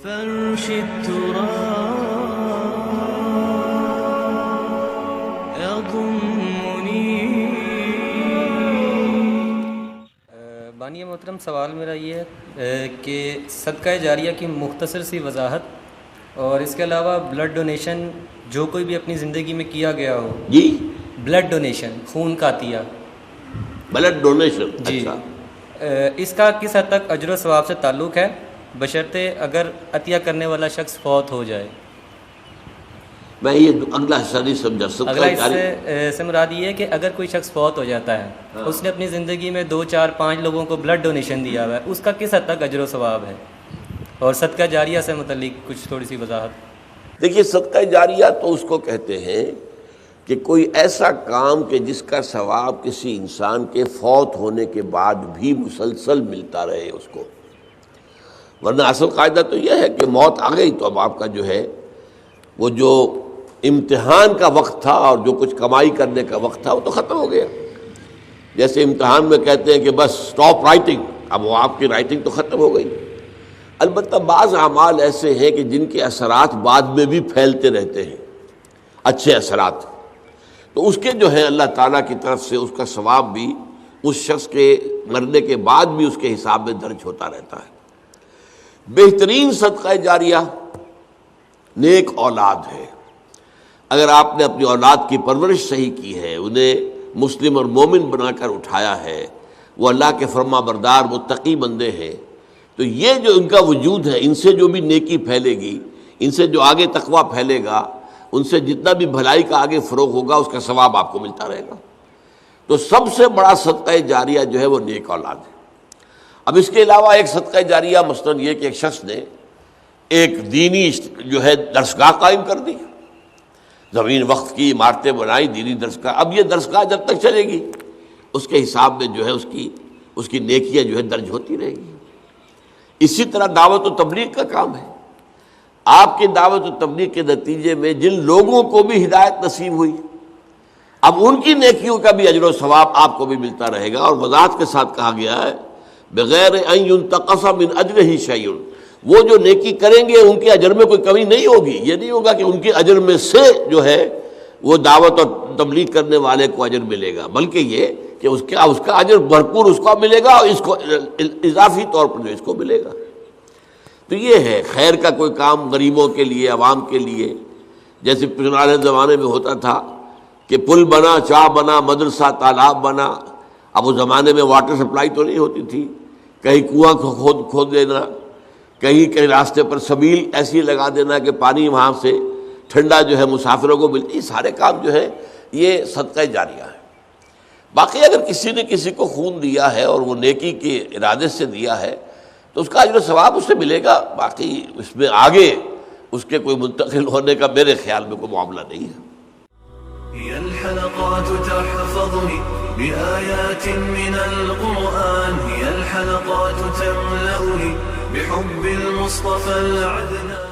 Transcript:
فرش التراب يضمني. بانی محترم، سوال میرا یہ ہے کہ صدقہ جاریہ کی مختصر سی وضاحت اور اس کے علاوہ بلڈ ڈونیشن جو کوئی بھی اپنی زندگی میں کیا گیا ہو. جی، بلڈ ڈونیشن، خون کا عطیہ. Blood donation. جی. اچھا، اس کا کس حد تک اجر و ثواب سے تعلق ہے، بشرطے اگر عطیہ کرنے والا شخص فوت ہو جائے؟ میں یہ اگلا حصہ نہیں سمجھا. اگلا اس سے مراد یہ ہے کہ اگر کوئی شخص فوت ہو جاتا ہے، اس نے اپنی زندگی میں 2 4 5 لوگوں کو بلڈ ڈونیشن دیا ہوا ہے، اس کا کس حد تک اجر و ثواب ہے؟ اور صدقہ جاریہ سے متعلق کچھ تھوڑی سی وضاحت. دیکھیے، صدقہ جاریہ تو اس کو کہتے ہیں کہ کوئی ایسا کام کہ جس کا ثواب کسی انسان کے فوت ہونے کے بعد بھی مسلسل ملتا رہے اس کو. ورنہ اصل قاعدہ تو یہ ہے کہ موت آ گئی تو اب آپ کا جو ہے وہ جو امتحان کا وقت تھا اور جو کچھ کمائی کرنے کا وقت تھا وہ تو ختم ہو گیا. جیسے امتحان میں کہتے ہیں کہ بس سٹاپ رائٹنگ، اب وہ آپ کی رائٹنگ تو ختم ہو گئی. البتہ بعض اعمال ایسے ہیں کہ جن کے اثرات بعد میں بھی پھیلتے رہتے ہیں، اچھے اثرات، تو اس کے جو ہے اللہ تعالیٰ کی طرف سے اس کا ثواب بھی اس شخص کے مرنے کے بعد بھی اس کے حساب میں درج ہوتا رہتا ہے. بہترین صدقہ جاریہ نیک اولاد ہے. اگر آپ نے اپنی اولاد کی پرورش صحیح کی ہے، انہیں مسلم اور مومن بنا کر اٹھایا ہے، وہ اللہ کے فرما بردار متقی بندے ہیں، تو یہ جو ان کا وجود ہے، ان سے جو بھی نیکی پھیلے گی، ان سے جو آگے تقویٰ پھیلے گا، ان سے جتنا بھی بھلائی کا آگے فروغ ہوگا، اس کا ثواب آپ کو ملتا رہے گا. تو سب سے بڑا صدقہ جاریہ جو ہے وہ نیک اولاد ہے. اب اس کے علاوہ ایک صدقہ جاریہ مثلاً یہ کہ ایک شخص نے ایک دینی جو ہے درسگاہ قائم کر دی، زمین وقف کی، عمارتیں بنائی، دینی درسگاہ. اب یہ درسگاہ جب تک چلے گی اس کے حساب میں جو ہے اس کی نیکیاں جو ہے درج ہوتی رہے گی. اسی طرح دعوت و تبلیغ کا کام ہے. آپ کی دعوت و تبلیغ کے نتیجے میں جن لوگوں کو بھی ہدایت نصیب ہوئی، اب ان کی نیکیوں کا بھی اجر و ثواب آپ کو بھی ملتا رہے گا. اور وضاحت کے ساتھ کہا گیا ہے بغیر ان ينتقص من اجرہ شیء، وہ جو نیکی کریں گے ان کے اجر میں کوئی کمی نہیں ہوگی. یہ نہیں ہوگا کہ ان کے اجر میں سے جو ہے وہ دعوت اور تبلیغ کرنے والے کو اجر ملے گا، بلکہ یہ کہ اس کا اجر بھرپور اس کو ملے گا اور اس کو اضافی طور پر جو اس کو ملے گا. تو یہ ہے خیر کا کوئی کام غریبوں کے لیے، عوام کے لیے. جیسے پرانے زمانے میں ہوتا تھا کہ پل بنا، چاہ بنا، مدرسہ، تالاب بنا. اب اس زمانے میں واٹر سپلائی تو نہیں ہوتی تھی، کہیں کنواں کھود دینا، کہیں راستے پر سبیل ایسی لگا دینا کہ پانی وہاں سے ٹھنڈا جو ہے مسافروں کو ملتی. سارے کام جو ہے یہ صدقہ جاریہ ہے. باقی اگر کسی نے کسی کو خون دیا ہے اور وہ نیکی کے ارادے سے دیا ہے تو اس کا اجر و ثواب اس سے ملے گا. باقی اس میں آگے اس کے کوئی منتقل ہونے کا میرے خیال میں کوئی معاملہ نہیں ہے. هي الحلقات تحفظني بآيات من القرآن، هي الحلقات تملأني بحب المصطفى العدنان.